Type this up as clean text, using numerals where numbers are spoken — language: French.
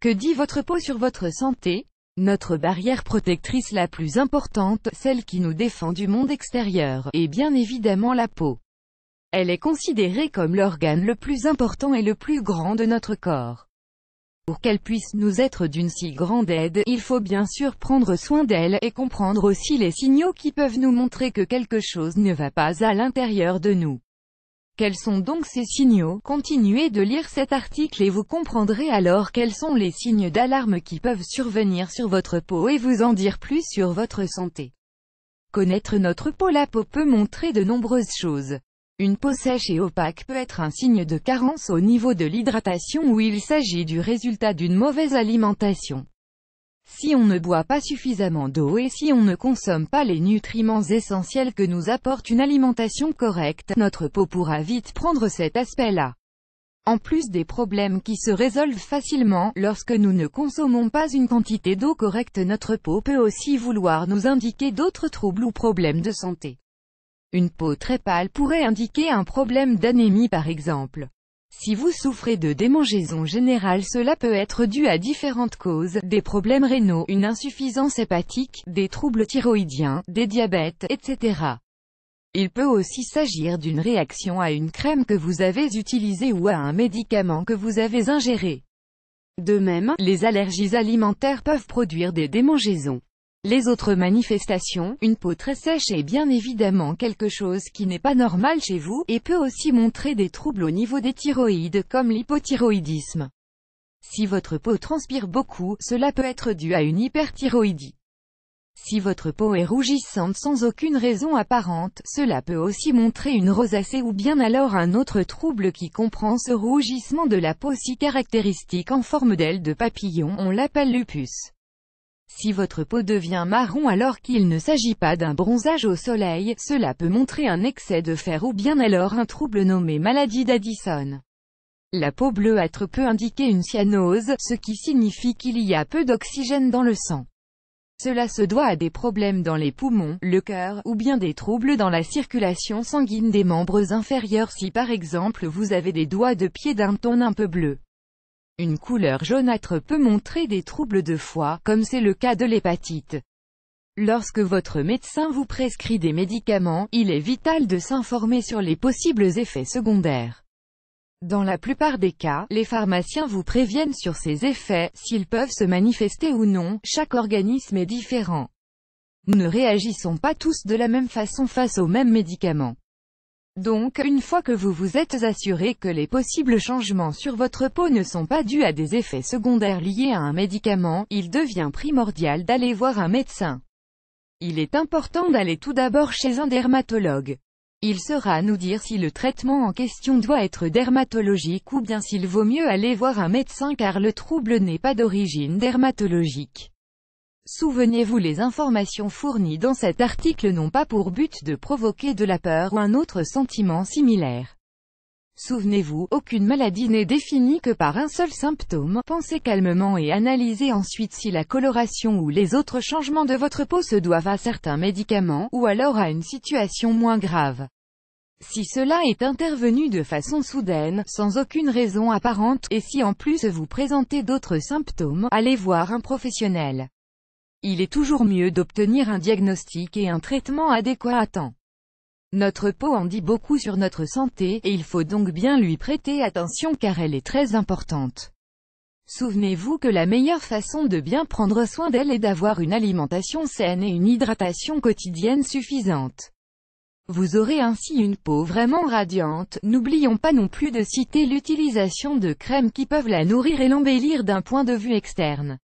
Que dit votre peau sur votre santé? Notre barrière protectrice la plus importante, celle qui nous défend du monde extérieur, est bien évidemment la peau. Elle est considérée comme l'organe le plus important et le plus grand de notre corps. Pour qu'elle puisse nous être d'une si grande aide, il faut bien sûr prendre soin d'elle, et comprendre aussi les signaux qui peuvent nous montrer que quelque chose ne va pas à l'intérieur de nous. Quels sont donc ces signaux? Continuez de lire cet article et vous comprendrez alors quels sont les signes d'alarme qui peuvent survenir sur votre peau et vous en dire plus sur votre santé. Connaître notre peau. La peau peut montrer de nombreuses choses. Une peau sèche et opaque peut être un signe de carence au niveau de l'hydratation ou il s'agit du résultat d'une mauvaise alimentation. Si on ne boit pas suffisamment d'eau et si on ne consomme pas les nutriments essentiels que nous apporte une alimentation correcte, notre peau pourra vite prendre cet aspect-là. En plus des problèmes qui se résolvent facilement, lorsque nous ne consommons pas une quantité d'eau correcte, notre peau peut aussi vouloir nous indiquer d'autres troubles ou problèmes de santé. Une peau très pâle pourrait indiquer un problème d'anémie par exemple. Si vous souffrez de démangeaison générale, cela peut être dû à différentes causes, des problèmes rénaux, une insuffisance hépatique, des troubles thyroïdiens, des diabètes, etc. Il peut aussi s'agir d'une réaction à une crème que vous avez utilisée ou à un médicament que vous avez ingéré. De même, les allergies alimentaires peuvent produire des démangeaisons. Les autres manifestations, une peau très sèche est bien évidemment quelque chose qui n'est pas normal chez vous, et peut aussi montrer des troubles au niveau des thyroïdes comme l'hypothyroïdisme. Si votre peau transpire beaucoup, cela peut être dû à une hyperthyroïdie. Si votre peau est rougissante sans aucune raison apparente, cela peut aussi montrer une rosacée ou bien alors un autre trouble qui comprend ce rougissement de la peau si caractéristique en forme d'aile de papillon, on l'appelle lupus. Si votre peau devient marron alors qu'il ne s'agit pas d'un bronzage au soleil, cela peut montrer un excès de fer ou bien alors un trouble nommé maladie d'Addison. La peau bleuâtre peut indiquer une cyanose, ce qui signifie qu'il y a peu d'oxygène dans le sang. Cela se doit à des problèmes dans les poumons, le cœur, ou bien des troubles dans la circulation sanguine des membres inférieurs si par exemple vous avez des doigts de pied d'un ton un peu bleu. Une couleur jaunâtre peut montrer des troubles de foie, comme c'est le cas de l'hépatite. Lorsque votre médecin vous prescrit des médicaments, il est vital de s'informer sur les possibles effets secondaires. Dans la plupart des cas, les pharmaciens vous préviennent sur ces effets, s'ils peuvent se manifester ou non, chaque organisme est différent. Nous ne réagissons pas tous de la même façon face aux mêmes médicaments. Donc, une fois que vous vous êtes assuré que les possibles changements sur votre peau ne sont pas dus à des effets secondaires liés à un médicament, il devient primordial d'aller voir un médecin. Il est important d'aller tout d'abord chez un dermatologue. Il saura nous dire si le traitement en question doit être dermatologique ou bien s'il vaut mieux aller voir un médecin car le trouble n'est pas d'origine dermatologique. Souvenez-vous, les informations fournies dans cet article n'ont pas pour but de provoquer de la peur ou un autre sentiment similaire. Souvenez-vous, aucune maladie n'est définie que par un seul symptôme. Pensez calmement et analysez ensuite si la coloration ou les autres changements de votre peau se doivent à certains médicaments, ou alors à une situation moins grave. Si cela est intervenu de façon soudaine, sans aucune raison apparente, et si en plus vous présentez d'autres symptômes, allez voir un professionnel. Il est toujours mieux d'obtenir un diagnostic et un traitement adéquat à temps. Notre peau en dit beaucoup sur notre santé, et il faut donc bien lui prêter attention car elle est très importante. Souvenez-vous que la meilleure façon de bien prendre soin d'elle est d'avoir une alimentation saine et une hydratation quotidienne suffisante. Vous aurez ainsi une peau vraiment radiante. N'oublions pas non plus de citer l'utilisation de crèmes qui peuvent la nourrir et l'embellir d'un point de vue externe.